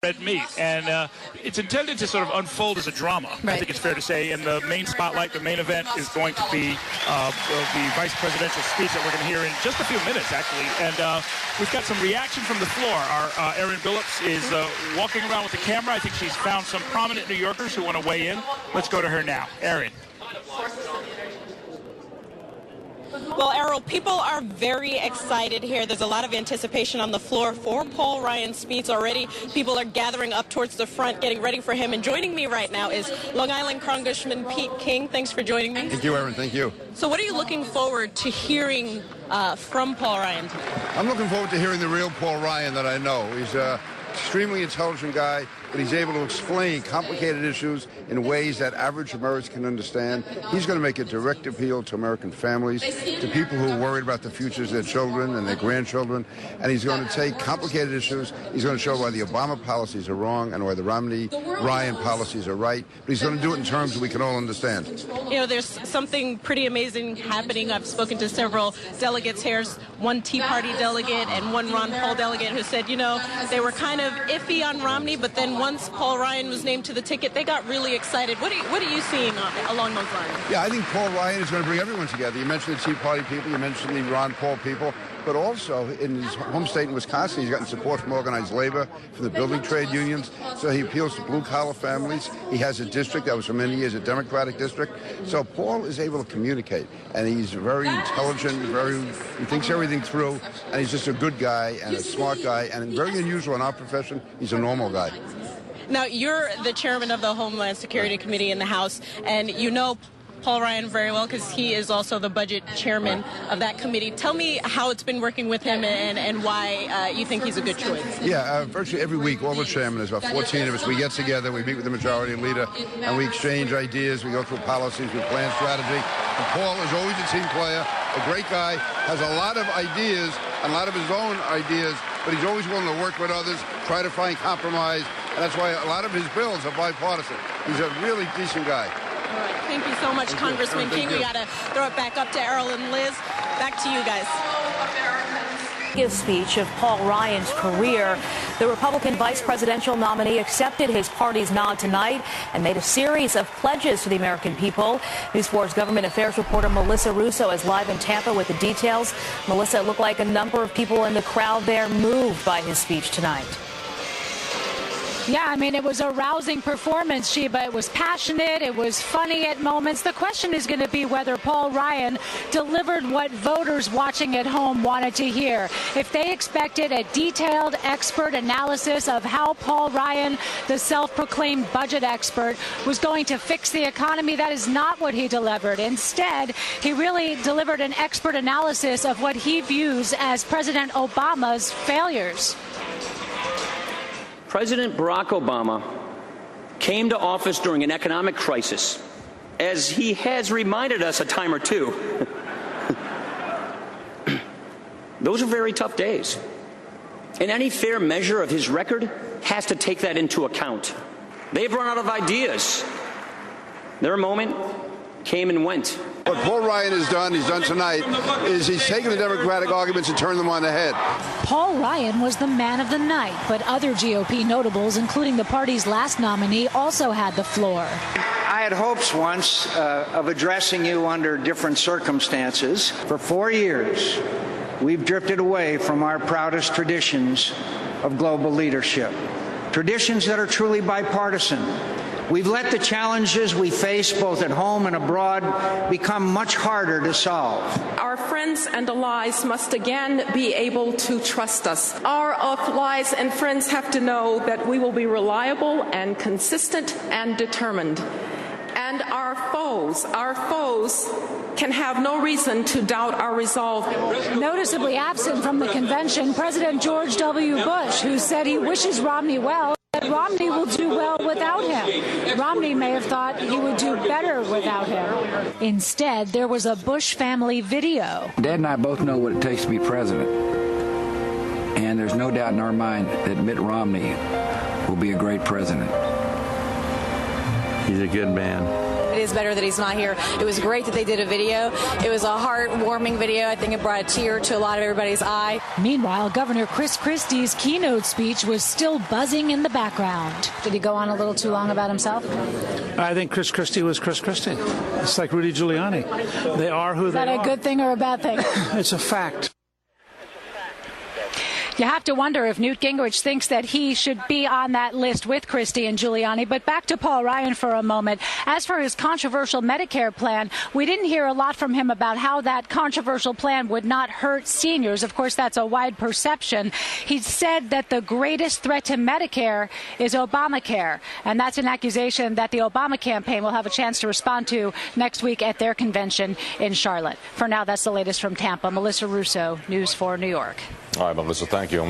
red meat, and it's intended to sort of unfold as a drama. Right. I think it's fair to say, and the main spotlight, the main event is going to be the vice presidential speech that we're going to hear in just a few minutes, actually. And we've got some reaction from the floor. Our Erin Billups is walking around with the camera. I think she's found some prominent New Yorkers who want to weigh in. Let's go to her now. Erin. Well, Errol, people are very excited here. There's a lot of anticipation on the floor for Paul Ryan's speech already. People are gathering up towards the front, getting ready for him. And joining me right now is Long Island Congressman Pete King. Thanks for joining me. Thank you, Erin. Thank you. So what are you looking forward to hearing from Paul Ryan today? I'm looking forward to hearing the real Paul Ryan that I know. He's an extremely intelligent guy, but he's able to explain complicated issues in ways that average Americans can understand. He's going to make a direct appeal to American families, to people who are worried about the futures of their children and their grandchildren. And he's going to take complicated issues. He's going to show why the Obama policies are wrong and why the Romney-Ryan policies are right. But he's going to do it in terms that we can all understand. You know, there's something pretty amazing happening. I've spoken to several delegates here, one Tea Party delegate and one Ron Paul delegate, who said, you know, they were kind of iffy on Romney, but then once Paul Ryan was named to the ticket, they got really excited. What are you seeing along those lines? Yeah, I think Paul Ryan is going to bring everyone together. You mentioned the Tea Party people, you mentioned the Ron Paul people, but also in his home state in Wisconsin, he's gotten support from organized labor, from the building trade unions, so he appeals to blue-collar families. He has a district that was for many years a Democratic district. So Paul is able to communicate, and he's very intelligent, he thinks everything through, and he's just a good guy and a smart guy, and very unusual in our profession. He's a normal guy. Now, you're the chairman of the Homeland Security Committee in the House, and you know Paul Ryan very well because he is also the budget chairman of that committee. Tell me how it's been working with him and why you think he's a good choice. Yeah, virtually every week, all the chairmen, there's about 14 of us, we get together, we meet with the majority leader, and we exchange ideas, we go through policies, we plan strategy. And Paul is always a team player, a great guy, has a lot of ideas, and a lot of his own ideas, but he's always willing to work with others, try to find compromise, and that's why a lot of his bills are bipartisan. He's a really decent guy. All right. Thank you so much, Congressman King. We got to throw it back up to Errol and Liz. Back to you guys. His speech of Paul Ryan's career, the Republican vice presidential nominee accepted his party's nod tonight and made a series of pledges to the American people. News 4's government affairs reporter Melissa Russo is live in Tampa with the details. Melissa, it looked like a number of people in the crowd there moved by his speech tonight. Yeah, I mean, it was a rousing performance, Sheba. It was passionate. It was funny at moments. The question is going to be whether Paul Ryan delivered what voters watching at home wanted to hear. If they expected a detailed expert analysis of how Paul Ryan, the self-proclaimed budget expert, was going to fix the economy, that is not what he delivered. Instead, he really delivered an expert analysis of what he views as President Obama's failures. President Barack Obama came to office during an economic crisis, as he has reminded us a time or two. Those are very tough days. And any fair measure of his record has to take that into account. They've run out of ideas. Their moment came and went. What Paul Ryan has done, he's done tonight, is he's taken the Democratic arguments and turned them on the head. Paul Ryan was the man of the night, but other GOP notables, including the party's last nominee, also had the floor. I had hopes once of addressing you under different circumstances. For 4 years, we've drifted away from our proudest traditions of global leadership, traditions that are truly bipartisan. We've let the challenges we face both at home and abroad become much harder to solve. Our friends and allies must again be able to trust us. Our allies and friends have to know that we will be reliable and consistent and determined. And our foes can have no reason to doubt our resolve. Noticeably absent from the convention, President George W. Bush, who said he wishes Romney well, that Romney will do well without him. Romney may have thought he would do better without him. Instead, there was a Bush family video. Dad and I both know what it takes to be president. And there's no doubt in our mind that Mitt Romney will be a great president. He's a good man. it is better that he's not here. It was great that they did a video. It was a heartwarming video. I think it brought a tear to a lot of everybody's eye. Meanwhile, Governor Chris Christie's keynote speech was still buzzing in the background. Did he go on a little too long about himself? I think Chris Christie was Chris Christie. It's like Rudy Giuliani. They are who they are. Is that a good thing or a bad thing? It's a fact. You have to wonder if Newt Gingrich thinks that he should be on that list with Christie and Giuliani. But back to Paul Ryan for a moment. As for his controversial Medicare plan, we didn't hear a lot from him about how that controversial plan would not hurt seniors. Of course, that's a wide perception. He said that the greatest threat to Medicare is Obamacare. And that's an accusation that the Obama campaign will have a chance to respond to next week at their convention in Charlotte. For now, that's the latest from Tampa. Melissa Russo, News 4 New York. All right, Melissa, thank you.